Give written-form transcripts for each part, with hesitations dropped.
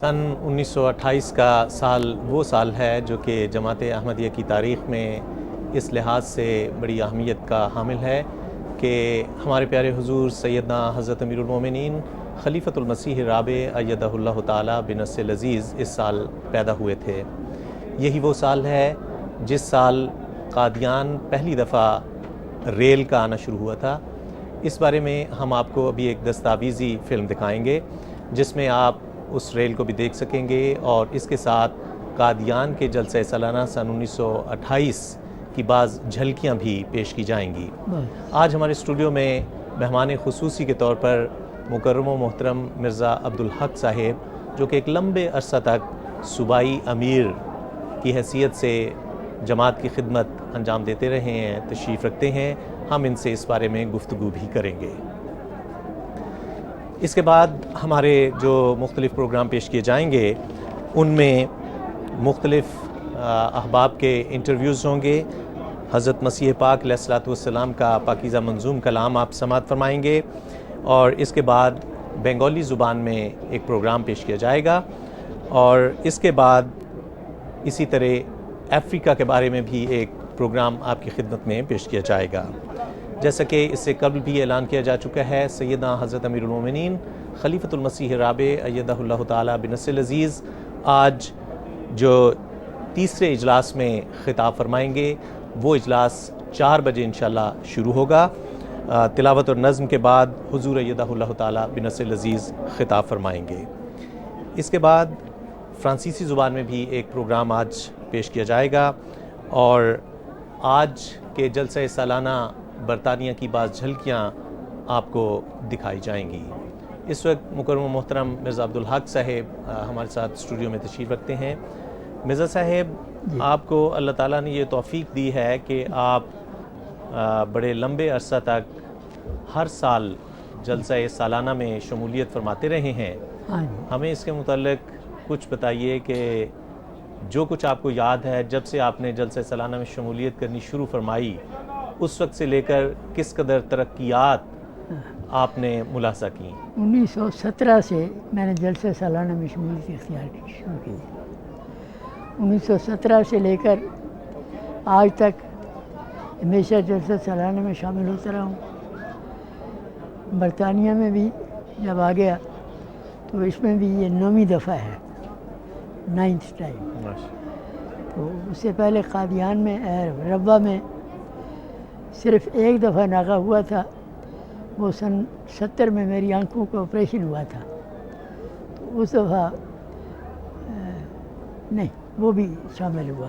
سن 1928 کا سال وہ سال ہے جو کہ جماعت احمدیہ کی تاریخ میں اس لحاظ سے بڑی اہمیت کا حامل ہے کہ ہمارے پیارے حضور سیدنا حضرت امیر المومنین خلیفۃ المسیح الرابع ایدہ اللہ تعالی بنصر العزیز اس سال پیدا ہوئے تھے۔ یہی وہ سال ہے جس سال قادیان پہلی دفعہ ریل کا آنا شروع ہوا تھا۔ اس بارے میں ہم آپ کو ابھی ایک دستاویزی فلم دکھائیں گے جس میں آپ اس ریل کو بھی دیکھ سکیں گے، اور اس کے ساتھ قادیان کے جلسہ سالانہ سن 1928 کی بعض جھلکیاں بھی پیش کی جائیں گی۔ آج ہمارے اسٹوڈیو میں مہمان خصوصی کے طور پر مکرم و محترم مرزا عبدالحق صاحب، جو کہ ایک لمبے عرصہ تک صوبائی امیر کی حیثیت سے جماعت کی خدمت انجام دیتے رہے ہیں، تشریف رکھتے ہیں۔ ہم ان سے اس بارے میں گفتگو بھی کریں گے۔ اس کے بعد ہمارے جو مختلف پروگرام پیش کیے جائیں گے ان میں مختلف احباب کے انٹرویوز ہوں گے۔ حضرت مسیح پاک علیہ الصلوۃ والسلام کا پاکیزہ منظوم کلام آپ سماعت فرمائیں گے، اور اس کے بعد بنگالی زبان میں ایک پروگرام پیش کیا جائے گا، اور اس کے بعد اسی طرح افریقہ کے بارے میں بھی ایک پروگرام آپ کی خدمت میں پیش کیا جائے گا۔ جیسا کہ اس سے قبل بھی اعلان کیا جا چکا ہے، سیدنا حضرت امیر المومنین خلیفۃ المسیح الرابع ایدہ اللہ تعالی بنصر العزیز آج جو تیسرے اجلاس میں خطاب فرمائیں گے، وہ اجلاس 4 بجے انشاءاللہ شروع ہوگا۔ تلاوت اور نظم کے بعد حضور ایدہ اللہ تعالی بنصر العزیز خطاب فرمائیں گے۔ اس کے بعد فرانسیسی زبان میں بھی ایک پروگرام آج پیش کیا جائے گا، اور آج کے جلسہ سالانہ برطانیہ کی بعض جھلکیاں آپ کو دکھائی جائیں گی۔ اس وقت مکرم و محترم مرزا عبدالحق صاحب ہمارے ساتھ اسٹوڈیو میں تشریف رکھتے ہیں۔ مرزا صاحب، آپ کو اللہ تعالیٰ نے یہ توفیق دی ہے کہ آپ بڑے لمبے عرصہ تک ہر سال جلسہ سالانہ میں شمولیت فرماتے رہے ہیں۔ ہمیں اس کے متعلق کچھ بتائیے کہ جو کچھ آپ کو یاد ہے جب سے آپ نے جلسہ سالانہ میں شمولیت کرنی شروع فرمائی، اس وقت سے لے کر کس قدر ترقیات آپ نے ملاحظہ کی؟ 1917 سے میں نے جلسہ سالانہ میں شمولیت اختیار کی شروع کی۔ 1917 سے لے کر آج تک ہمیشہ جلسہ سالانہ میں شامل ہوتا رہا ہوں۔ برطانیہ میں بھی جب آ گیا تو اس میں بھی یہ 9ویں دفعہ ہے، 9th ٹائم۔ تو اس سے پہلے قادیان میں ربوہ میں صرف ایک دفعہ ناغہ ہوا تھا، وہ سن 70 میں میری آنکھوں کا آپریشن ہوا تھا، تو اس دفعہ نہیں، وہ بھی شامل ہوا،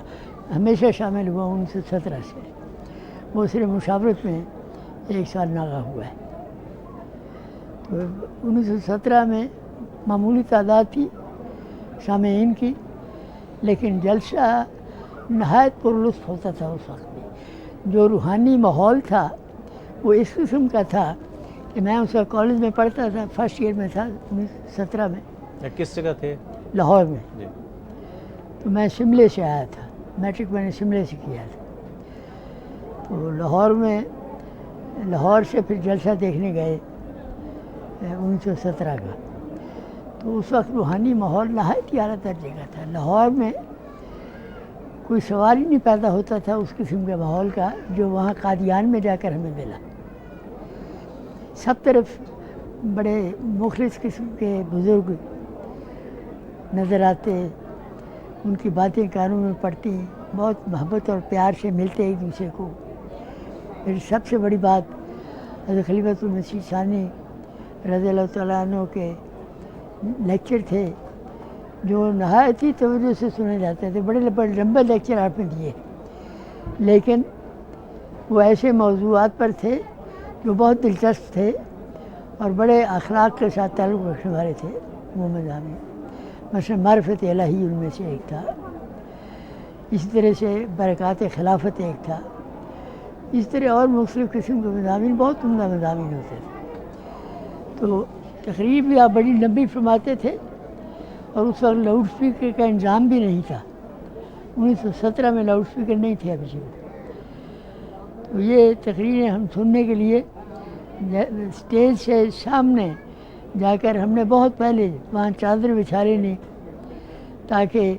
ہمیشہ شامل ہوا 1917 سے۔ وہ صرف مشاورت میں 1 سال ناغہ ہوا ہے۔ تو 1917 میں معمولی تعداد تھی سامعین کی، لیکن جلسہ نہایت پرلطف ہوتا تھا اس وقت میں۔ جو روحانی ماحول تھا وہ اس قسم کا تھا کہ میں اس وقت کالج میں پڑھتا تھا، فرسٹ ایئر میں تھا 1917 میں۔ کس جگہ تھے؟ لاہور میں۔ جی۔ تو میں شملے سے آیا تھا، میٹرک میں نے شملے سے کیا تھا۔ تو لاہور سے پھر جلسہ دیکھنے گئے 1917 کا، تو اس وقت روحانی ماحول نہایت ہی اعلیٰ درجے کا تھا۔ لاہور میں کوئی سوال ہی نہیں پیدا ہوتا تھا اس قسم کے ماحول کا جو وہاں قادیان میں جا کر ہمیں ملا۔ سب طرف بڑے مخلص قسم کے بزرگ نظر آتے، ان کی باتیں کانوں میں پڑتی، بہت محبت اور پیار سے ملتے ایک دوسرے کو۔ پھر سب سے بڑی بات حضرت خلیفۃ المسیح ثانی رضی اللہ تعالیٰ عنہ کے لیکچر تھے جو نہایت ہی توجہ سے سنے جاتے تھے۔ بڑے لمبے لیکچر آپ نے دیے، لیکن وہ ایسے موضوعات پر تھے جو بہت دلچسپ تھے اور بڑے اخلاق کے ساتھ تعلق رکھنے والے تھے۔ وہ مضامین مثلا معرفت الہی ان میں سے ایک تھا، اسی طرح سے برکات خلافت ایک تھا، اس طرح اور مختلف قسم کے مضامین، بہت عمدہ مضامین ہوتے تھے۔ تو تقریب بھی آپ بڑی لمبی فرماتے تھے، اور اس وقت لاؤڈ اسپیکر کا انتظام بھی نہیں تھا۔ 1917 میں لاؤڈ اسپیکر نہیں تھے ابھی سے۔ تو یہ تقریریں ہم سننے کے لیے اسٹیج سے سامنے جا کر ہم نے بہت پہلے وہاں چادر بچھا لینی تاکہ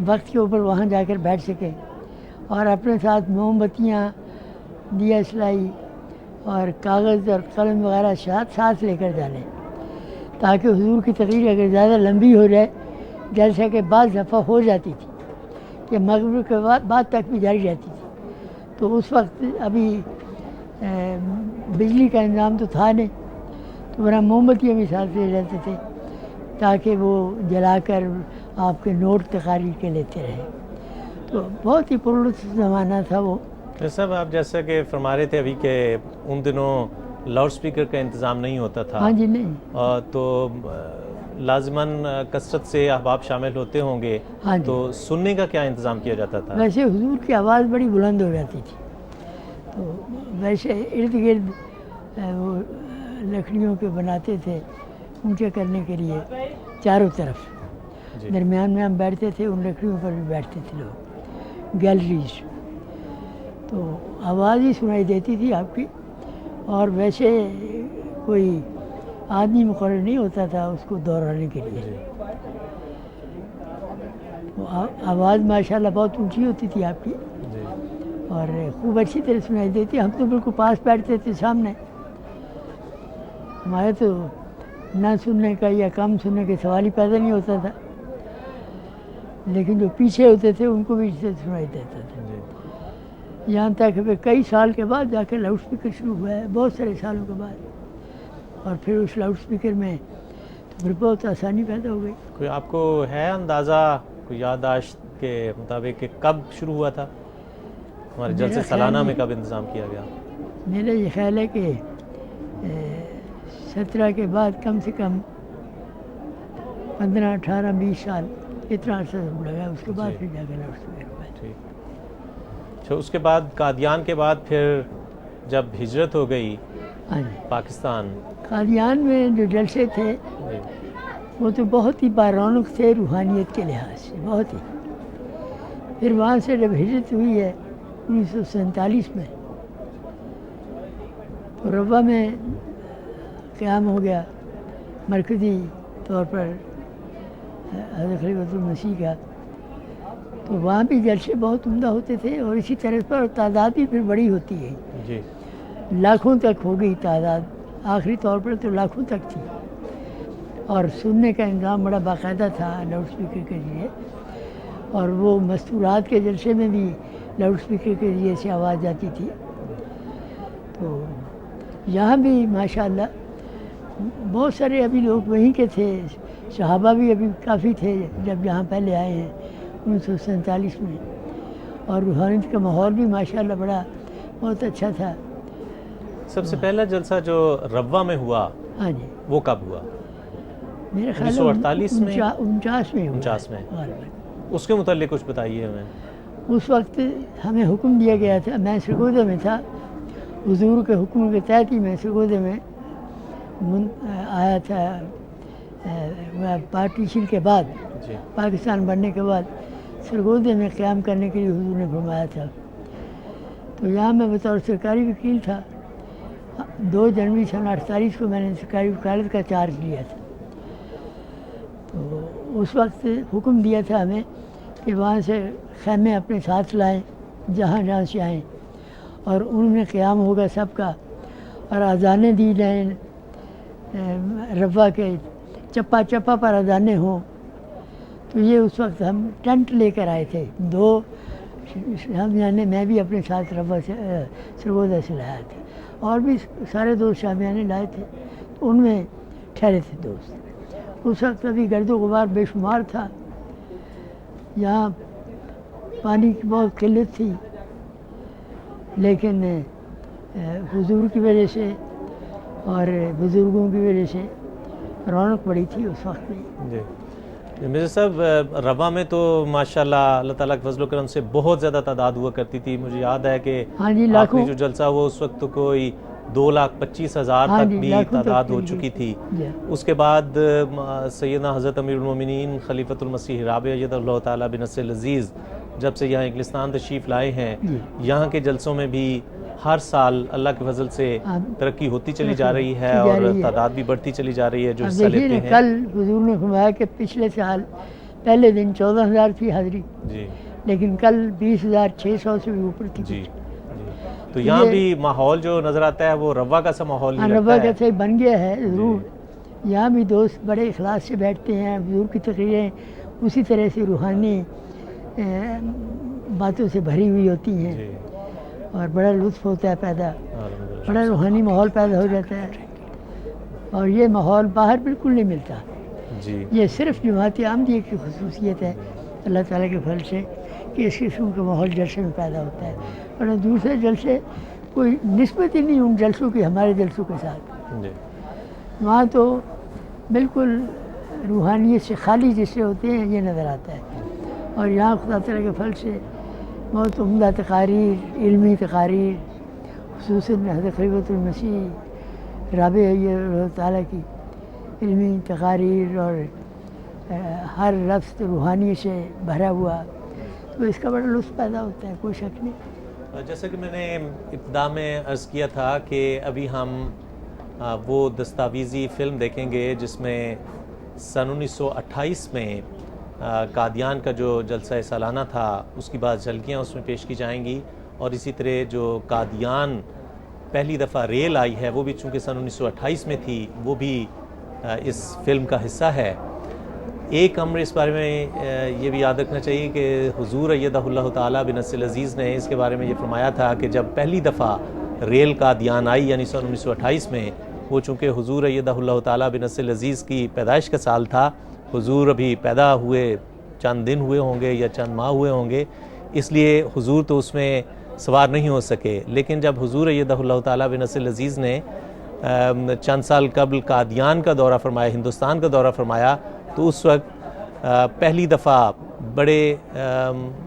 وقت کے اوپر وہاں جا کر بیٹھ سکیں اور اپنے ساتھ موم بتیاں، دیا سلائی اور کاغذ اور قلم وغیرہ ساتھ لے کر جانے، تاکہ حضور کی تقریر اگر زیادہ لمبی ہو جائے، جیسا کہ بعض دفعہ ہو جاتی تھی کہ مغرب کے بعد تک بھی جاری رہتی تھی، تو اس وقت ابھی بجلی کا انتظام تو تھا نہیں، تو ورنہ موم بتیاں بھی ساتھ لے جاتے تھے تاکہ وہ جلا کر آپ کے نوٹ تقاریر کے لیتے رہے. تو بہت ہی پرلطف زمانہ تھا وہ. صاحب آپ جیسا کہ فرما رہے تھے ابھی کہ ان دنوں لاؤڈ سپیکر کا انتظام نہیں ہوتا تھا. ہاں جی نہیں. تو لازماً کثرت سے احباب شامل ہوتے ہوں گے. ہاں جی. تو سننے کا کیا انتظام کیا جاتا تھا؟ ویسے حضور کی آواز بڑی بلند ہو جاتی تھی، تو ویسے ارد گرد وہ لکڑیوں کے بناتے تھے اونچے کرنے کے لیے چاروں طرف. جی. درمیان میں ہم بیٹھتے تھے، ان لکڑیوں پر بھی بیٹھتے تھے لوگ، گیلریز. تو آواز ہی سنائی دیتی تھی آپ کی، اور ویسے کوئی آدمی مقرر نہیں ہوتا تھا اس کو دہرانے کے لیے. آواز ماشاءاللہ بہت اونچی ہوتی تھی آپ کی، اور خوب اچھی طرح سنائی دیتی. ہم تو بالکل پاس بیٹھتے تھے سامنے، ہمارے تو نہ سننے کا یا کم سننے کے سوال ہی پیدا نہیں ہوتا تھا، لیکن جو پیچھے ہوتے تھے ان کو بھی سنائی دیتا تھا. یہاں تک کہ کئی سال کے بعد جا کے لاؤڈ سپیکر شروع ہوا ہے، بہت سارے سالوں کے بعد، اور پھر اس لاؤڈ سپیکر میں تو پھر بہت آسانی پیدا ہو گئی. کوئی آپ کو ہے اندازہ، کوئی یادداشت کے مطابق کہ کب شروع ہوا تھا ہمارے جلسے سالانہ میں، کب انتظام کیا گیا؟ میرا یہ خیال ہے کہ 17 کے بعد کم سے کم 15 18 20 سال اتنا عرصہ لگا. اس کے بعد پھر جا کے لاؤڈ سپیکر ہوا. اچھا، اس کے بعد قادیان کے بعد پھر جب ہجرت ہو گئی پاکستان، قادیان میں جو جلسے تھے وہ تو بہت ہی بارونق تھے روحانیت کے لحاظ سے، بہت ہی. پھر وہاں سے جب ہجرت ہوئی ہے 1947 میں، تو ربوہ میں قیام ہو گیا مرکزی طور پر حضرت خلیفۃ المسیح کا. تو وہاں بھی جلسے بہت عمدہ ہوتے تھے، اور اسی طرح پر تعداد بھی پھر بڑی ہوتی ہے. جی. لاکھوں تک ہو گئی تعداد، آخری طور پر تو لاکھوں تک تھی، اور سننے کا انتظام بڑا باقاعدہ تھا لاؤڈ اسپیکر کے ذریعے. اور وہ مستورات کے جلسے میں بھی لاؤڈ اسپیکر کے ذریعے سے آواز جاتی تھی. تو یہاں بھی ماشاءاللہ بہت سارے ابھی لوگ وہیں کے تھے، صحابہ بھی ابھی کافی تھے جب یہاں پہلے آئے ہیں 1947 میں، اور روحانیت کا ماحول بھی ماشاءاللہ بہت اچھا تھا. سب سے پہلا جلسہ جو ربوہ میں ہوا، ہاں جی، وہ کب ہوا؟ میرے خیال 1948 میں، 49 میں ہوا. 49 میں. اس کے متعلق کچھ بتائیے ہمیں. اس وقت ہمیں حکم دیا گیا تھا، میں سرگودے میں تھا، حضور کے حکم کے تحت ہی میں سرگودے میں آیا تھا. پارٹیشن کے بعد، پاکستان بننے کے بعد سرگودے میں قیام کرنے کے لیے حضور نے فرمایا تھا. تو یہاں میں بطور سرکاری وکیل تھا. 2 جنوری سن 48 کو میں نے سرکاری وکالت کا چارج لیا تھا. تو اس وقت حکم دیا تھا ہمیں کہ وہاں سے خیمے اپنے ساتھ لائیں جہاں سے آئیں، اور ان میں قیام ہوگا سب کا، اور اذانیں دی جائیں ربوہ کے چپا چپا پر اذانیں ہوں. تو یہ اس وقت ہم ٹینٹ لے کر آئے تھے 2 شامیانے، میں بھی اپنے ساتھ ربوہ سے سرگودہ سے لایا تھا، اور بھی سارے دوست شامیانے لائے تھے. ان میں ٹھہرے تھے دوست. اس وقت ابھی گرد و غبار بے شمار تھا، یہاں پانی کی بہت قلت تھی، لیکن حضور کی وجہ سے اور بزرگوں کی وجہ سے رونق بڑی تھی اس وقت میں. جی مرزا صاحب، ربوہ میں تو ماشاءاللہ اللہ تعالیٰ کے فضل و کرم سے بہت زیادہ تعداد ہوا کرتی تھی. مجھے یاد ہے کہ آخری جو جلسہ ہوا اس وقت تو کوئی 2,25,000 تک بھی تعداد ہو چکی تھی. اس کے بعد سیدنا حضرت امیر المومنین خلیفۃ المسیح رابع اید اللہ تعالیٰ بنصرہ العزیز جب سے یہاں انگلستان تشریف لائے ہیں، یہاں کے جلسوں میں بھی ہر سال اللہ کے فضل سے ترقی ہوتی چلی جا رہی ہے، اور تعداد بھی بڑھتی چلی جا رہی ہے جو حصہ لیتے ہیں. کل حضور نے فرمایا کہ پچھلے سال پہلے دن 14,000 تھی حاضری، جی لیکن کل 20,600 سے بھی اوپر تھی. جی. تو یہاں بھی ماحول جو نظر آتا ہے وہ روا کا سا ماحول ہی روا لگتا ہے. کیسے بن گیا ہے ضرور. یہاں بھی دوست بڑے اخلاص سے بیٹھتے ہیں، بزرگ کی تقریریں اسی طرح سے روحانی باتوں سے بھری ہوئی ہوتی ہیں جی اور بڑا لطف ہوتا ہے پیدا، الحمدللہ. بڑا روحانی ماحول پیدا ہو جاتا ہے. اور یہ ماحول باہر بالکل نہیں ملتا. جی یہ صرف جماعت احمدیہ کی خصوصیت ہے اللہ تعالیٰ کے فضل سے کہ اس قسم کا ماحول جلسے میں پیدا ہوتا ہے، اور دوسرے جلسے کوئی نسبت ہی نہیں ان جلسوں کی ہمارے جلسوں کے ساتھ. جی وہاں تو بالکل روحانیت سے خالی جیسے ہوتے ہیں یہ نظر آتا ہے. اور یہاں خدا تعالیٰ کے فضل سے بہت عمدہ تقاریر، علمی تقاریر، خصوصاً حضرت خلیفۃ المسیح رابع اللہ تعالیٰ کی علمی تقاریر اور ہر لفظ روحانی سے بھرا ہوا، تو اس کا بڑا لطف پیدا ہوتا ہے، کوئی شک نہیں. جیسا کہ میں نے ابتدا میں عرض کیا تھا کہ ابھی ہم وہ دستاویزی فلم دیکھیں گے جس میں سن 1928 میں قادیان کا جو جلسہ سالانہ تھا اس کی بعض جھلکیاں اس میں پیش کی جائیں گی، اور اسی طرح جو قادیان پہلی دفعہ ریل آئی ہے وہ بھی چونکہ سن 1928 میں تھی، وہ بھی اس فلم کا حصہ ہے. ایک امر اس بارے میں یہ بھی یاد رکھنا چاہیے کہ حضور ایدہ اللہ تعالیٰ بنص العزیز نے اس کے بارے میں یہ فرمایا تھا کہ جب پہلی دفعہ ریل قادیان آئی یعنی سن 1928 میں، وہ چونکہ حضور ایدہ اللہ تعالیٰ بنص العزیز کی پیدائش کا سال تھا، حضور ابھی پیدا ہوئے چند دن ہوئے ہوں گے یا چند ماہ ہوئے ہوں گے، اس لیے حضور تو اس میں سوار نہیں ہو سکے. لیکن جب حضور ایدہ اللہ تعالیٰ بنص العزیز نے چند سال قبل قادیان کا دورہ فرمایا، ہندوستان کا دورہ فرمایا، تو اس وقت پہلی دفعہ بڑے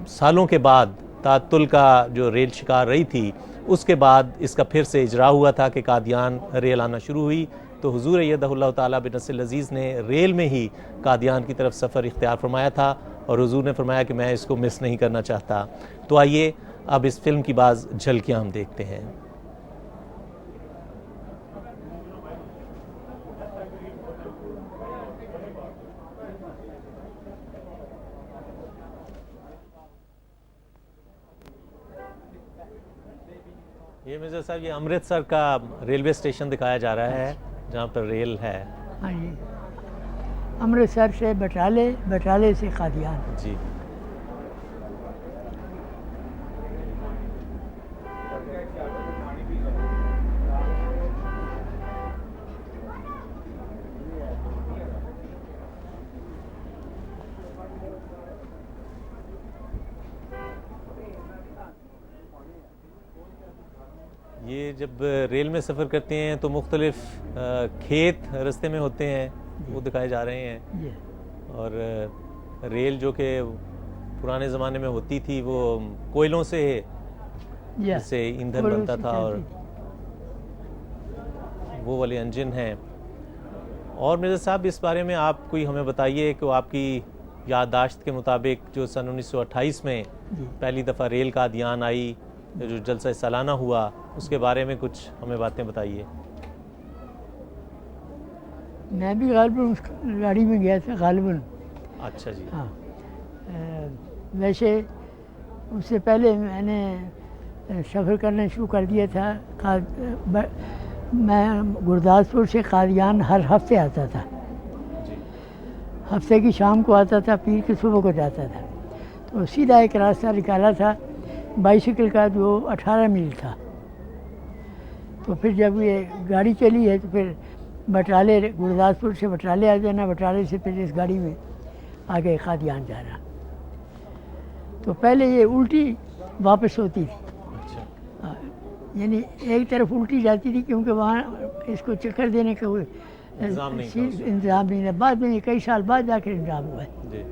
سالوں کے بعد تعطل کا جو ریل شکار رہی تھی، اس کے بعد اس کا پھر سے اجرا ہوا تھا کہ قادیان ریل آنا شروع ہوئی. تو حضور ایدہ اللہ تعالیٰ بنص العزیز نے ریل میں ہی قادیان کی طرف سفر اختیار فرمایا تھا، اور حضور نے فرمایا کہ میں اس کو مس نہیں کرنا چاہتا. تو آئیے اب اس فلم کی بعض جھلکیاں ہم دیکھتے ہیں. یہ مرزا صاحب یہ امرتسر کا ریلوے اسٹیشن دکھایا جا رہا ہے جہاں پر ریل ہے. ہاں جی، امرتسر سے بٹالے، بٹالے سے قادیان. جی یہ جب ریل میں سفر کرتے ہیں تو مختلف کھیت رستے میں ہوتے ہیں، وہ دکھائے جا رہے ہیں. جی اور ریل جو کہ پرانے زمانے میں ہوتی تھی وہ کوئلوں سے جی سے ایندھن بنتا تھا، اور وہ والے انجن ہیں. اور مرزا صاحب اس بارے میں آپ کوئی ہمیں بتائیے کہ آپ کی یادداشت کے مطابق جو سن 1928 میں پہلی دفعہ ریل قادیان آئی، جو جلسہ سالانہ ہوا، اس کے بارے میں کچھ ہمیں باتیں بتائیے. میں بھی غالباً اس گاڑی میں گیا تھا غالباً. اچھا جی. ہاں ویسے اس سے پہلے میں نے سفر کرنا شروع کر دیا تھا. میں گرداسپور سے قادیان ہر ہفتے آتا تھا، ہفتے کی شام کو آتا تھا، پیر کی صبح کو جاتا تھا. تو سیدھا ایک راستہ نکالا تھا بائیسیکل کا جو 18 میل تھا. تو پھر جب یہ گاڑی چلی ہے تو پھر بٹالے، گرداسپور سے بٹالے آ جانا، بٹالے سے پھر اس گاڑی میں آگے قادیان جانا. تو پہلے یہ الٹی واپس ہوتی تھی، یعنی ایک طرف الٹی جاتی تھی کیونکہ وہاں اس کو چکر دینے کا کوئی انتظام نہیں تھا. بعد میں کئی سال بعد جا کر انتظام ہوا ہے.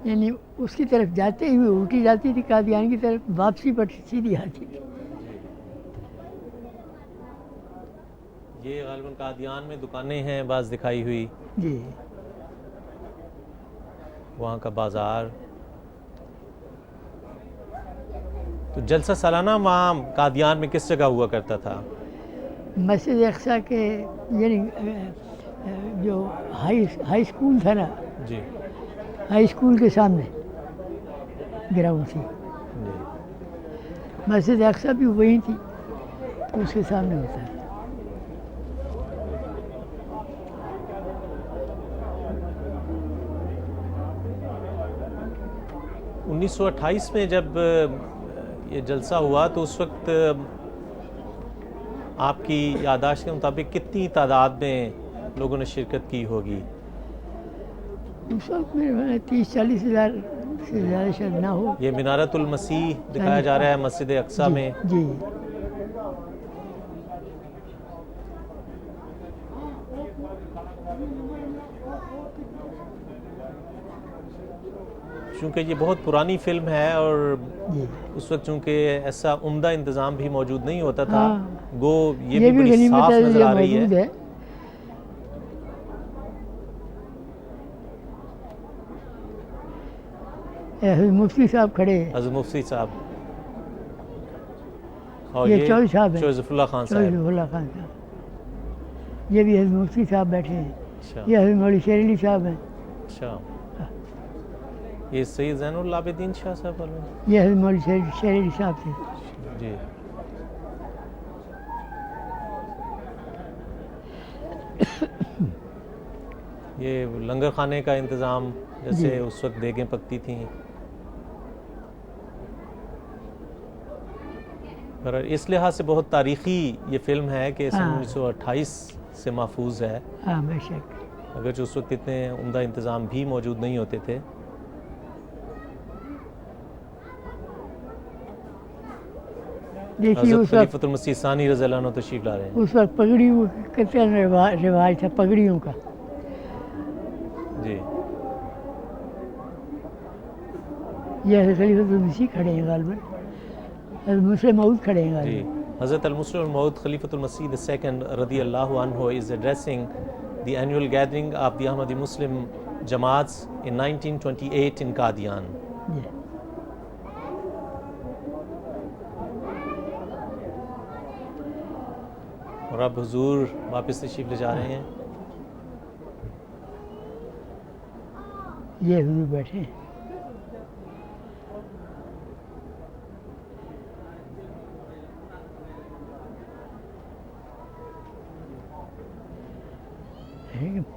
یعنی اس کی طرف جاتے ہی ہوئے الٹی جاتی تھی قادیان کی طرف، واپسی پر سیدھی آتی تھی. یہ غالباً قادیان میں دکانیں ہیں بعض دکھائی ہوئی. جی وہاں کا بازار. تو جلسہ سالانہ وہاں قادیان میں کس جگہ ہوا کرتا تھا؟ مسجد اقصیٰ کے، یعنی جو ہائی اسکول تھا نا، جی ہائی اسکول کے سامنے گراؤنڈ تھی. جی. مسجد اقصیٰ بھی وہیں تھی، اس کے سامنے ہوتا ہے. 1928 میں جب یہ جلسہ ہوا تو اس وقت آپ کی یادداشت کے مطابق کتنی تعداد میں لوگوں نے شرکت کی ہوگی؟ اس وقت میں 30-40 ہزار سے زیادہ شاید نہ ہو. یہ منارۃ المسیح دکھایا جا رہا ہے مسجد اقصیٰ میں. جی. چونکہ یہ بہت پرانی فلم ہے اور جی اس وقت چونکہ ایسا عمدہ انتظام بھی موجود نہیں ہوتا تھا، ہاں. گو یہ بھی بڑی غنیمت صاف ہے، نظر یہ آ رہی موجود ہے. ہے. حضرت مفتی صاحب کھڑے ہیں، حضرت مفتی صاحب اور یہ چودھری صاحب ہیں، جوزف اللہ خان چودھری صاحب. اللہ خان صاحب. یہ بھی حضرت مفتی صاحب بیٹھے ہیں. اچھا یہ حضرت مولوی شیر علی صاحب ہیں. اچھا. یہ سید زین العابدین شاہ صاحب والے ہیں؟ یہ حضرت مولوی شیر علی صاحب تھے. جی. یہ لنگر خانے کا انتظام جیسے جی. اس وقت دیگیں پکتی تھیں، پر اس لحاظ سے بہت تاریخی یہ فلم ہے کہ سن ہاں. 1928 سے محفوظ ہے، ہاں بے شک. اگرچہ اس وقت اتنے عمدہ انتظام بھی موجود نہیں ہوتے تھے. دیکھیے حضرت اس وقت خلیفۃ المسیح ثانی رضی اللہ عنہ تشریف لا رہے ہیں. اس وقت پگڑیوں کا کتنا رواج تھا، پگڑیوں کا. جی یہ حضرت خلیفۃ المسیح کھڑے ہیں غالباً، حضرت مسلم موعود کھڑے ہیں جی. غالباً. حضرت المسلم الموعود خلیفۃ المسیح II رضی اللہ عنہ is addressing the annual gathering of the Ahmadi Muslim Jamaats in 1928 in Qadian. جی. اور اب حضور واپس تشریف لے جا رہے ہیں. یہ حضور بیٹھے ہیں.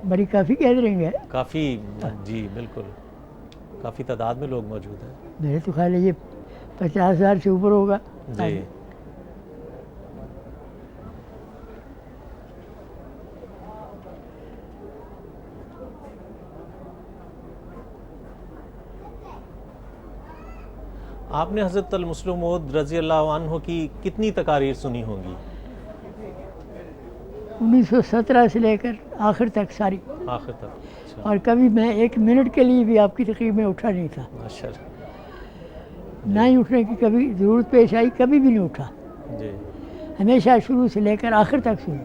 بڑی کافی گیدرنگ ہے. کافی جی بالکل کافی تعداد میں لوگ موجود ہیں. میرے تو خیال ہے یہ 50,000 سے اوپر ہوگا. جی. آپ نے حضرت المسلم موعود رضی اللہ عنہ کی کتنی تقاریر سنی ہوں گی؟ 1917 سے لے کر آخر تک ساری. آخر تک. اچھا اور کبھی میں 1 منٹ کے لیے بھی آپ کی تقریب میں اٹھا نہیں تھا، ماشاء نہ ہی اٹھنے کی کبھی ضرورت پیش آئی، کبھی بھی نہیں اٹھا. جی. ہمیشہ شروع سے لے کر آخر تک سنی.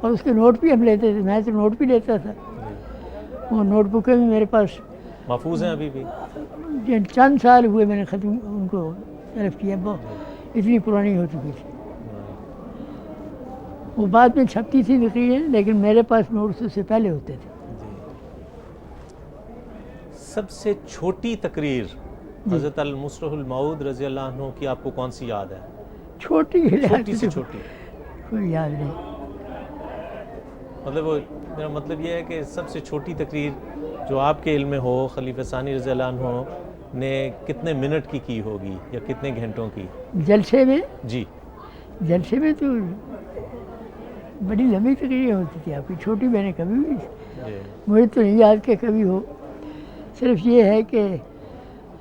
اور اس کے نوٹ بھی ہم لیتے تھے، میں تو نوٹ بھی لیتا تھا. جی. وہ نوٹ بکیں بھی میرے پاس محفوظ ہیں ابھی بھی؟ جن چند سال ہوئے میں نے ختم ان کو طرف کیا، بہت اتنی پرانی ہو چکی تھی. وہ بعد میں چھپتی تھی تقریریں، لیکن میرے پاس نوٹس اس سے پہلے ہوتے تھے. سب سے چھوٹی تقریر حضرت المسلم الموعود رضی اللہ عنہ کی آپ کو کون سی یاد ہے؟ چھوٹی چھوٹی سے چھوٹی. کوئی یاد نہیں. مطلب میرا مطلب یہ ہے کہ سب سے چھوٹی تقریر جو آپ کے علم میں ہو، خلیفہ ثانی رضی اللہ عنہ نے کتنے منٹ کی ہوگی یا کتنے گھنٹوں کی؟ جلسے میں؟ جی. جلسے میں تو بڑی لمبی تقریریں ہوتی تھی آپ کی. چھوٹی میں نے کبھی بھی جی. مجھے تو نہیں یاد کہ کبھی ہو. صرف یہ ہے کہ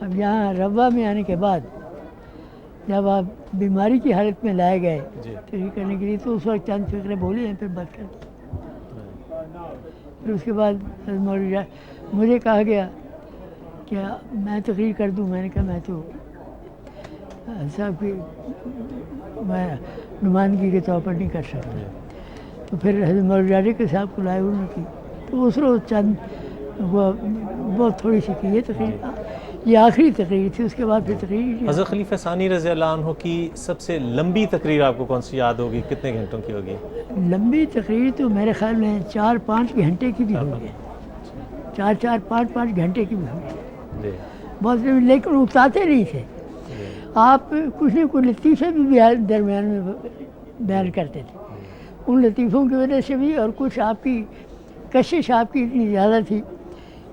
اب یہاں روا میں آنے کے بعد جب آپ بیماری کی حالت میں لائے گئے جی. تقریر کرنے کے لیے، تو اس وقت چند فقرے بولے ہیں، پھر بات کر دی. پھر اس کے بعد مجھے کہا گیا کہ میں تقریر کر دوں. میں نے کہا میں تو صاحب کی میں نمائندگی کے طور پر نہیں کر سکتا. تو پھر حضرت مولوی کے صاحب کو لائے، انہوں نے کی. تو اس روز چند وہ بہت تھوڑی سی کی ہے تقریر. یہ آخری تقریر تھی، اس کے بعد پھر تقریر ہی نہیں۔ حضرت خلیفہ ثانی رضی اللہ عنہ کی سب سے لمبی تقریر آپ کو کون سی یاد ہوگی؟ کتنے گھنٹوں کی ہوگی؟ لمبی تقریر تو میرے خیال میں 4-5 گھنٹے کی بھی ہوئی ہے، 4-5 گھنٹے کی بھی ہوئی ہے، جی بہت لمبی، لیکن اکتاتے نہیں تھے آپ، کچھ نہ کچھ لطیفے بھی درمیان میں بیان کرتے تھے، ان لطیفوں کی وجہ سے بھی، اور کچھ آپ کی کشش آپ کی اتنی زیادہ تھی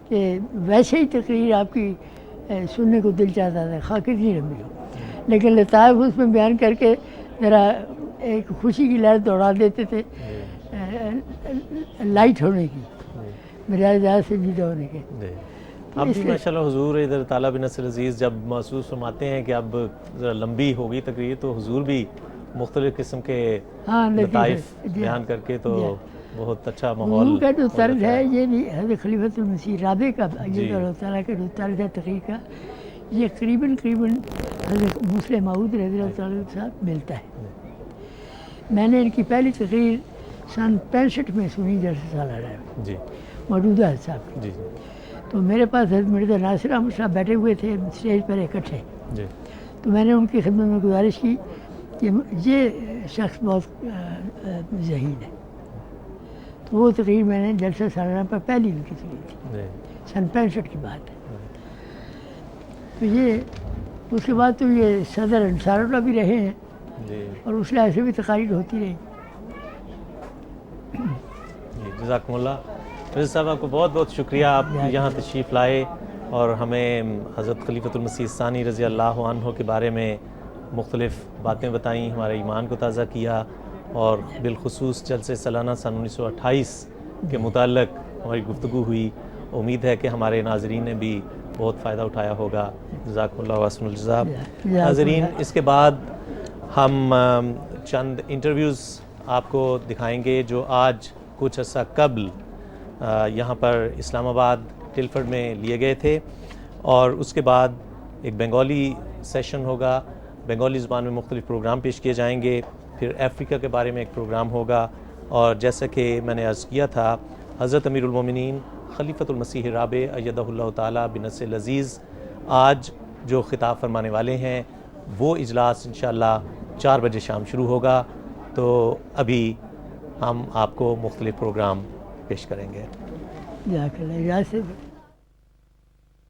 کہ ویسے ہی تقریر آپ کی سننے کو دل چاہتا تھا، خواہ کتنی لمبی ہو، لیکن لطائف اس میں بیان کر کے ذرا ایک خوشی کی لہر دوڑا دیتے تھے، لائٹ ہونے کی، بجائے زیادہ سے جیدہ ہونے کے۔ اب بھی ماشاءاللہ حضور ادھر تعالیٰ بن نصر عزیز جب محسوس فرماتے ہیں کہ اب ذرا لمبی ہوگی تقریر، تو حضور بھی مختلف قسم کے لطائف بیان کر کے تو بہت اچھا ماحول ان کا جو طرز ہے، یہ بھی حضرت خلیفۃ المسیح رابع کا یہ اللہ تعالیٰ کا جو طرز ہے تقریر کا، یہ قریباً حضرت مسلم موعود رضی اللہ تعالیٰ کے ساتھ ملتا ہے۔ میں نے ان کی پہلی تقریر سن 65 میں سنی جلسہ سالانہ میں، جی موجودہ صاحب کی، جی تو میرے پاس حضرت مرزا ناصر احمد صاحب بیٹھے ہوئے تھے اسٹیج پر اکٹھے، جی تو میں نے ان کی خدمت میں گزارش کی کہ یہ شخص بہت ذہین ہے، تو وہ تقریر میں نے جلسہ سالانہ پر پہلی ان کی سنی تھی، سن 65 کی بات ہے۔ تو یہ اس کے بعد تو یہ صدر انصار اللہ بھی رہے ہیں، جی اور اس لحاظ سے بھی تقاریر ہوتی رہی۔ جزاکم اللہ مرزا صاحب، آپ کو بہت بہت شکریہ، آپ یہاں تشریف لائے اور ہمیں حضرت خلیفۃ المسیح ثانی رضی اللہ عنہ کے بارے میں مختلف باتیں بتائیں، ہمارے ایمان کو تازہ کیا، اور بالخصوص جلسہ سالانہ سن 1928 کے متعلق ہماری گفتگو ہوئی۔ امید ہے کہ ہمارے ناظرین نے بھی بہت فائدہ اٹھایا ہوگا۔ جزاکم اللہ واسم الجزا۔ ناظرین، اس کے بعد ہم چند انٹرویوز آپ کو دکھائیں گے جو آج کچھ عرصہ قبل یہاں پر اسلام آباد ٹلفرڈ میں لیے گئے تھے، اور اس کے بعد ایک بنگالی سیشن ہوگا، بنگالی زبان میں مختلف پروگرام پیش کیے جائیں گے، پھر افریقہ کے بارے میں ایک پروگرام ہوگا، اور جیسا کہ میں نے عرض کیا تھا، حضرت امیر المومنین خلیفۃ المسیح رابع ایدہ اللہ تعالیٰ بنصر العزیز آج جو خطاب فرمانے والے ہیں، وہ اجلاس انشاءاللہ 4 بجے شام شروع ہوگا، تو ابھی ہم آپ کو مختلف پروگرام پیش کریں گے۔ جزاک اللہ، اجازت